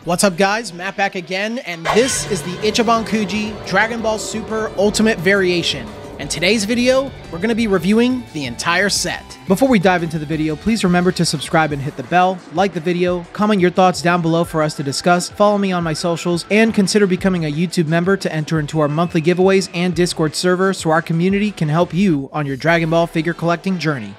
What's up guys, Matt back again, and this is the Ichiban Kuji Dragon Ball Super Ultimate Variation. In today's video, we're going to be reviewing the entire set. Before we dive into the video, please remember to subscribe and hit the bell, like the video, comment your thoughts down below for us to discuss, follow me on my socials, and consider becoming a YouTube member to enter into our monthly giveaways and Discord server so our community can help you on your Dragon Ball figure collecting journey.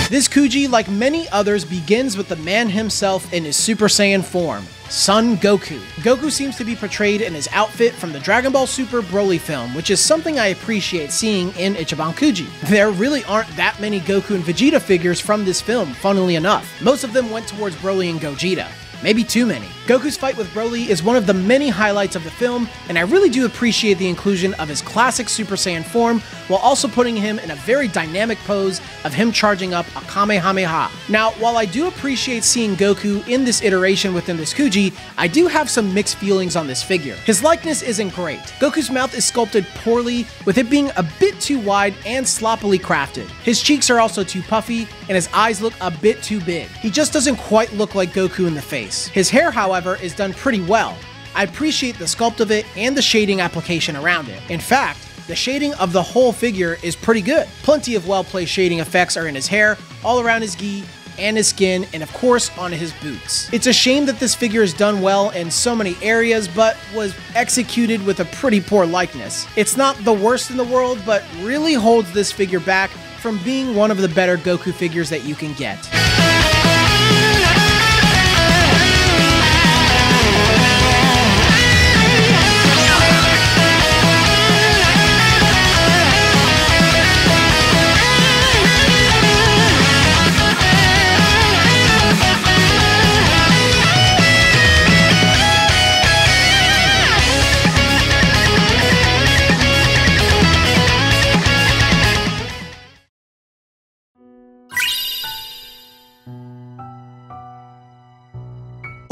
This Kuji, like many others, begins with the man himself in his Super Saiyan form, Son Goku. Goku seems to be portrayed in his outfit from the Dragon Ball Super Broly film, which is something I appreciate seeing in Ichiban Kuji. There really aren't that many Goku and Vegeta figures from this film, funnily enough. Most of them went towards Broly and Gogeta. Maybe too many. Goku's fight with Broly is one of the many highlights of the film, and I really do appreciate the inclusion of his classic Super Saiyan form, while also putting him in a very dynamic pose of him charging up a Kamehameha. Now, while I do appreciate seeing Goku in this iteration within this Kuji, I do have some mixed feelings on this figure. His likeness isn't great. Goku's mouth is sculpted poorly, with it being a bit too wide and sloppily crafted. His cheeks are also too puffy, and his eyes look a bit too big. He just doesn't quite look like Goku in the face. His hair, however, is done pretty well. I appreciate the sculpt of it and the shading application around it. In fact, the shading of the whole figure is pretty good. Plenty of well-placed shading effects are in his hair, all around his gi, and his skin, and of course on his boots. It's a shame that this figure is done well in so many areas, but was executed with a pretty poor likeness. It's not the worst in the world, but really holds this figure back from being one of the better Goku figures that you can get.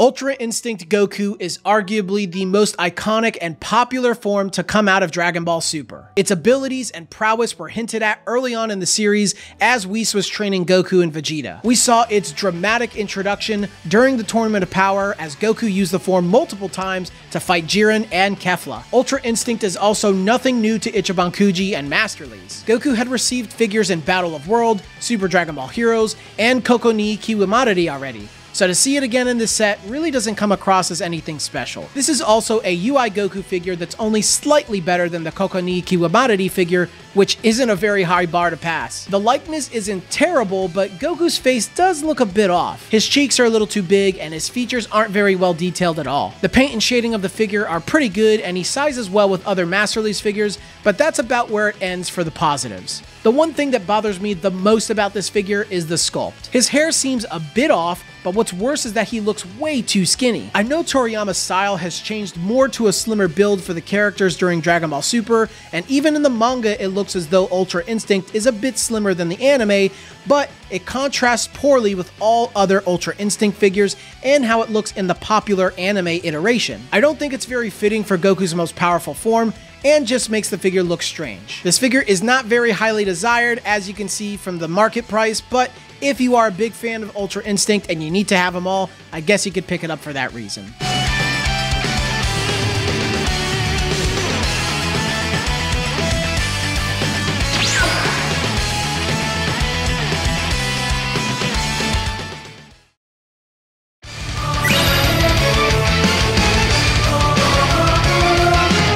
Ultra Instinct Goku is arguably the most iconic and popular form to come out of Dragon Ball Super. Its abilities and prowess were hinted at early on in the series as Whis was training Goku and Vegeta. We saw its dramatic introduction during the Tournament of Power as Goku used the form multiple times to fight Jiren and Kefla. Ultra Instinct is also nothing new to Ichiban Kuji and Masterlies. Goku had received figures in Battle of World, Super Dragon Ball Heroes, and Koko ni Kiwimadari already. So to see it again in this set really doesn't come across as anything special. This is also a UI Goku figure that's only slightly better than the Koko ni Kiwimadari figure, which isn't a very high bar to pass. The likeness isn't terrible, but Goku's face does look a bit off. His cheeks are a little too big, and his features aren't very well detailed at all. The paint and shading of the figure are pretty good, and he sizes well with other Masterlies figures, but that's about where it ends for the positives. The one thing that bothers me the most about this figure is the sculpt. His hair seems a bit off, but what's worse is that he looks way too skinny. I know Toriyama's style has changed more to a slimmer build for the characters during Dragon Ball Super, and even in the manga it looks as though Ultra Instinct is a bit slimmer than the anime, but it contrasts poorly with all other Ultra Instinct figures and how it looks in the popular anime iteration. I don't think it's very fitting for Goku's most powerful form, and just makes the figure look strange. This figure is not very highly desired, as you can see from the market price, but if you are a big fan of Ultra Instinct and you need to have them all, I guess you could pick it up for that reason.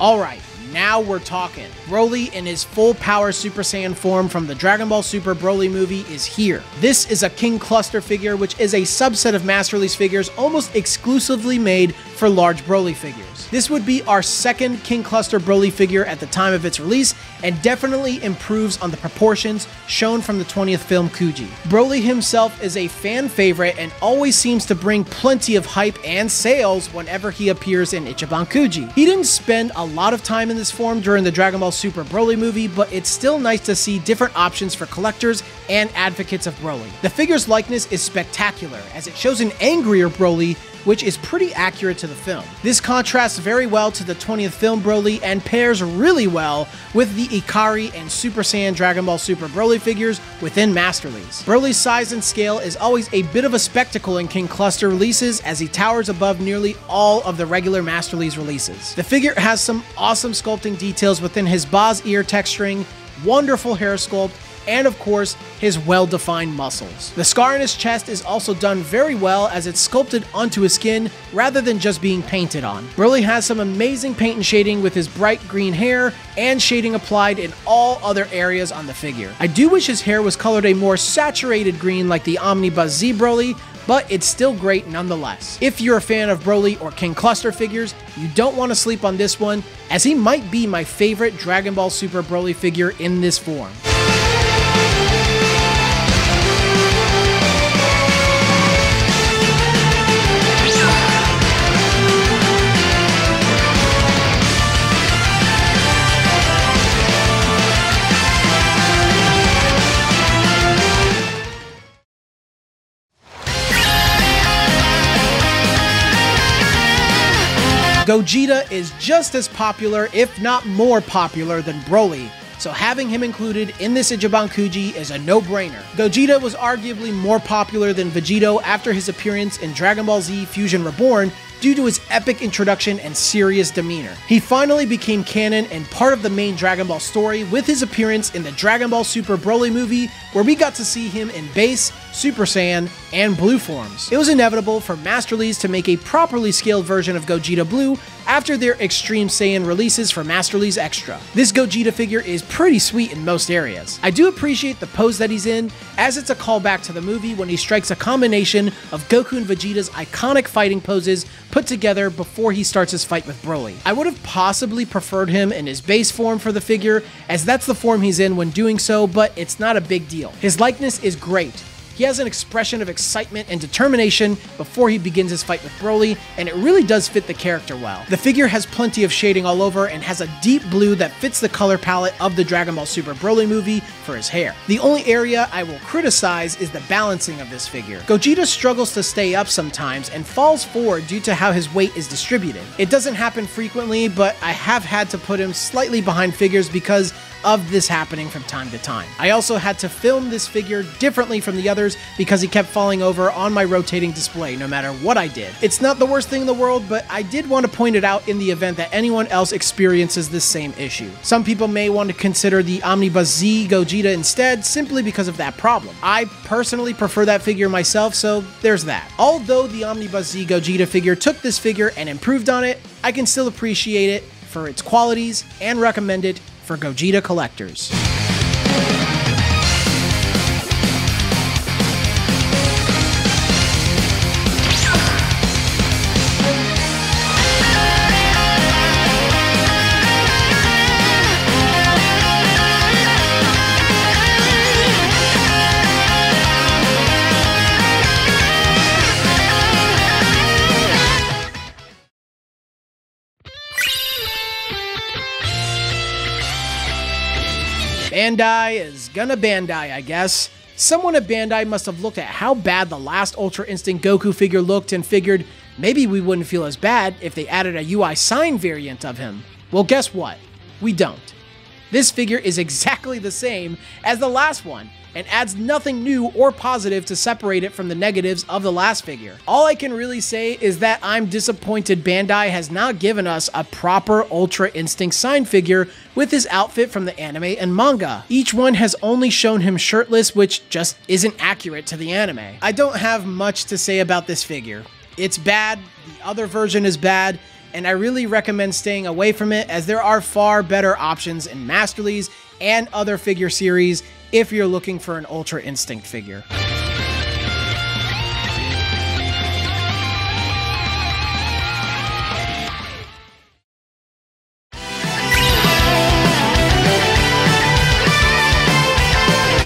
Alright, now we're talking. Broly in his full power Super Saiyan form from the Dragon Ball Super Broly movie is here. This is a King Cluster figure, which is a subset of Masterlies figures almost exclusively made for large Broly figures. This would be our second King Cluster Broly figure at the time of its release, and definitely improves on the proportions shown from the 20th film Kuji. Broly himself is a fan favorite and always seems to bring plenty of hype and sales whenever he appears in Ichiban Kuji. He didn't spend a lot of time in this form during the Dragon Ball Super Broly movie, but it's still nice to see different options for collectors and advocates of Broly. The figure's likeness is spectacular, as it shows an angrier Broly which is pretty accurate to the film. This contrasts very well to the 20th film Broly and pairs really well with the Ikari and Super Saiyan Dragon Ball Super Broly figures within Masterlies. Broly's size and scale is always a bit of a spectacle in King Cluster releases, as he towers above nearly all of the regular Masterlies releases. The figure has some awesome sculpting details within his Boz ear texturing, wonderful hair sculpt, and of course, his well-defined muscles. The scar in his chest is also done very well, as it's sculpted onto his skin rather than just being painted on. Broly has some amazing paint and shading with his bright green hair and shading applied in all other areas on the figure. I do wish his hair was colored a more saturated green like the Omnibus Z Broly, but it's still great nonetheless. If you're a fan of Broly or King Cluster figures, you don't want to sleep on this one, as he might be my favorite Dragon Ball Super Broly figure in this form. Gogeta is just as popular, if not more popular, than Broly, so having him included in this Ichiban Kuji is a no-brainer. Gogeta was arguably more popular than Vegito after his appearance in Dragon Ball Z Fusion Reborn due to his epic introduction and serious demeanor. He finally became canon and part of the main Dragon Ball story with his appearance in the Dragon Ball Super Broly movie, where we got to see him in base, Super Saiyan, and Blue forms. It was inevitable for Masterlies to make a properly scaled version of Gogeta Blue after their Extreme Saiyan releases for Masterlies Extra. This Gogeta figure is pretty sweet in most areas. I do appreciate the pose that he's in, as it's a callback to the movie when he strikes a combination of Goku and Vegeta's iconic fighting poses put together before he starts his fight with Broly. I would have possibly preferred him in his base form for the figure, as that's the form he's in when doing so, but it's not a big deal. His likeness is great. He has an expression of excitement and determination before he begins his fight with Broly, and it really does fit the character well. The figure has plenty of shading all over and has a deep blue that fits the color palette of the Dragon Ball Super Broly movie for his hair. The only area I will criticize is the balancing of this figure. Gogeta struggles to stay up sometimes and falls forward due to how his weight is distributed. It doesn't happen frequently, but I have had to put him slightly behind figures because of this happening from time to time. I also had to film this figure differently from the others because he kept falling over on my rotating display no matter what I did. It's not the worst thing in the world, but I did want to point it out in the event that anyone else experiences this same issue. Some people may want to consider the Omnibus Z Gogeta instead simply because of that problem. I personally prefer that figure myself, so there's that. Although the Omnibus Z Gogeta figure took this figure and improved on it, I can still appreciate it for its qualities and recommend it for Gogeta collectors. Bandai is gonna Bandai, I guess. Someone at Bandai must have looked at how bad the last Ultra Instinct Goku figure looked and figured maybe we wouldn't feel as bad if they added a UI Sign variant of him. Well, guess what? We don't. This figure is exactly the same as the last one, and adds nothing new or positive to separate it from the negatives of the last figure. All I can really say is that I'm disappointed Bandai has not given us a proper Ultra Instinct Sign figure with his outfit from the anime and manga. Each one has only shown him shirtless, which just isn't accurate to the anime. I don't have much to say about this figure. It's bad, the other version is bad, and I really recommend staying away from it, as there are far better options in Masterlies and other figure series if you're looking for an Ultra Instinct figure.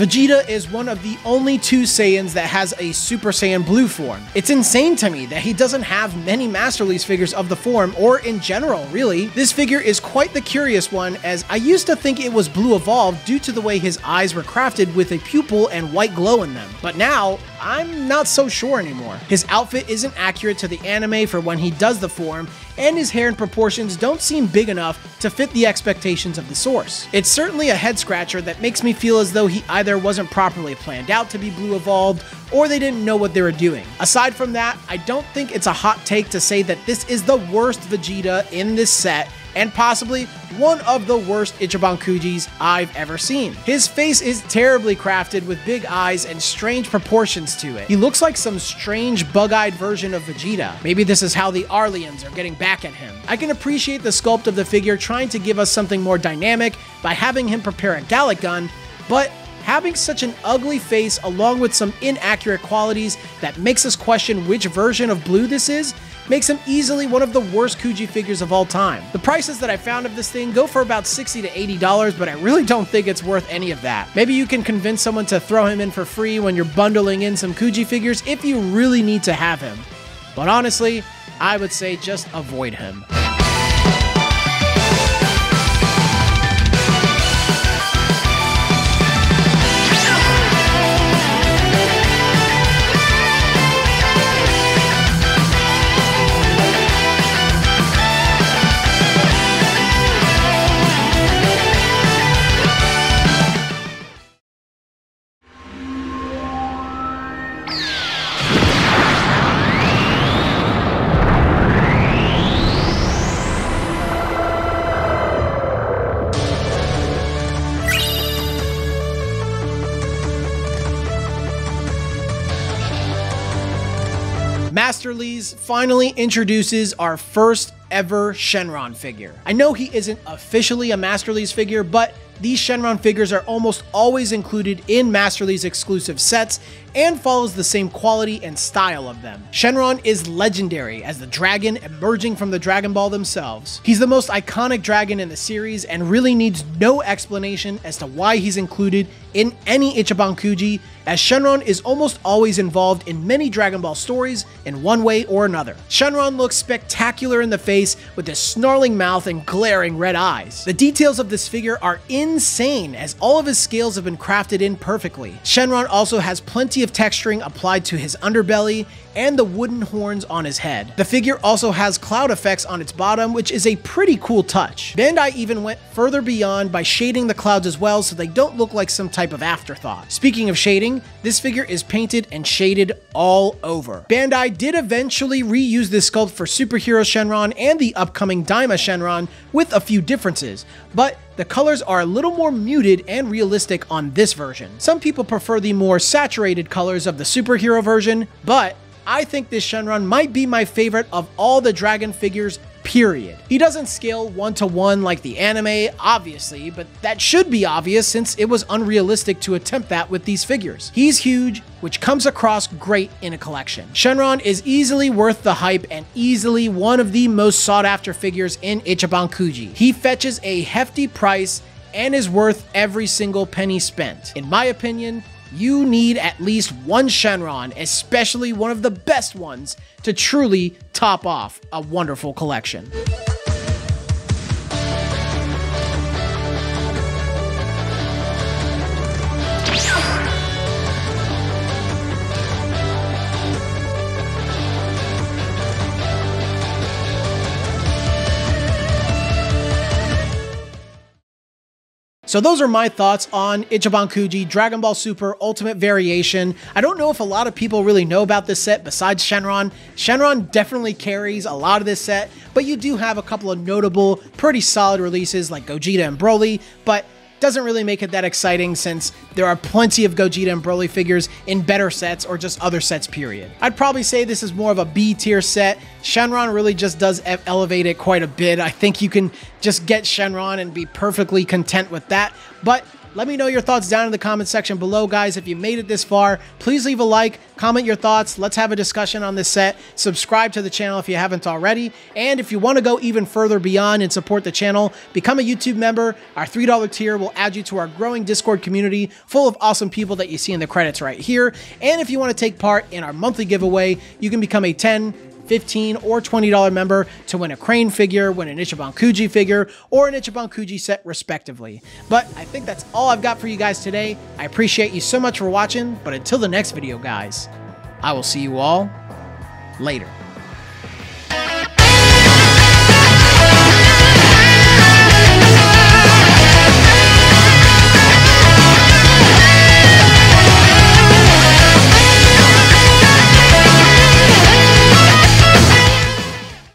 Vegeta is one of the only two Saiyans that has a Super Saiyan Blue form. It's insane to me that he doesn't have many Master Release figures of the form, or in general, really. This figure is quite the curious one, as I used to think it was Blue Evolved due to the way his eyes were crafted with a pupil and white glow in them. But now, I'm not so sure anymore. His outfit isn't accurate to the anime for when he does the form, and his hair and proportions don't seem big enough to fit the expectations of the source. It's certainly a head scratcher that makes me feel as though he either wasn't properly planned out to be Blue Evolved, or they didn't know what they were doing. Aside from that, I don't think it's a hot take to say that this is the worst Vegeta in this set, and possibly one of the worst Ichiban Kujis I've ever seen. His face is terribly crafted with big eyes and strange proportions to it. He looks like some strange bug-eyed version of Vegeta. Maybe this is how the Arlians are getting back at him. I can appreciate the sculpt of the figure trying to give us something more dynamic by having him prepare a Gallic gun, but having such an ugly face along with some inaccurate qualities that makes us question which version of Blue this is makes him easily one of the worst Kuji figures of all time. The prices that I found of this thing go for about $60 to $80, but I really don't think it's worth any of that. Maybe you can convince someone to throw him in for free when you're bundling in some Kuji figures if you really need to have him. But honestly, I would say just avoid him. Master Lee's finally introduces our first ever Shenron figure. I know he isn't officially a Master Lee's figure, but these Shenron figures are almost always included in Master Lee's exclusive sets and follows the same quality and style of them. Shenron is legendary as the dragon emerging from the Dragon Ball themselves. He's the most iconic dragon in the series and really needs no explanation as to why he's included in any Ichiban Kuji, as Shenron is almost always involved in many Dragon Ball stories in one way or another. Shenron looks spectacular in the face with his snarling mouth and glaring red eyes. The details of this figure are insane, as all of his scales have been crafted in perfectly. Shenron also has plenty of texturing applied to his underbelly and the wooden horns on his head. The figure also has cloud effects on its bottom, which is a pretty cool touch. Bandai even went further beyond by shading the clouds as well so they don't look like some type of afterthought. Speaking of shading, this figure is painted and shaded all over. Bandai did eventually reuse this sculpt for Superhero Shenron and the upcoming Daima Shenron with a few differences, but the colors are a little more muted and realistic on this version. Some people prefer the more saturated colors of the Superhero version, but I think this Shenron might be my favorite of all the dragon figures, period. He doesn't scale 1-to-1 like the anime, obviously, but that should be obvious since it was unrealistic to attempt that with these figures. He's huge, which comes across great in a collection. Shenron is easily worth the hype and easily one of the most sought after figures in Ichiban Kuji. He fetches a hefty price and is worth every single penny spent. In my opinion, you need at least one Shenron, especially one of the best ones, to truly top off a wonderful collection. So those are my thoughts on Ichiban Kuji Dragon Ball Super Ultimate Variation. I don't know if a lot of people really know about this set besides Shenron. Shenron definitely carries a lot of this set, but you do have a couple of notable, pretty solid releases like Gogeta and Broly, but doesn't really make it that exciting since there are plenty of Gogeta and Broly figures in better sets or just other sets, period. I'd probably say this is more of a B tier set. Shenron really just does elevate it quite a bit. I think you can just get Shenron and be perfectly content with that, but Let me know your thoughts down in the comment section below, guys. If you made it this far, please leave a like, comment your thoughts. Let's have a discussion on this set. Subscribe to the channel if you haven't already. And if you want to go even further beyond and support the channel, become a YouTube member. Our $3 tier will add you to our growing Discord community full of awesome people that you see in the credits right here. And if you want to take part in our monthly giveaway, you can become a $10, $15, or $20 member to win a Crane figure, win an Ichiban Kuji figure, or an Ichiban Kuji set respectively. But I think that's all I've got for you guys today. I appreciate you so much for watching, but until the next video, guys, I will see you all later.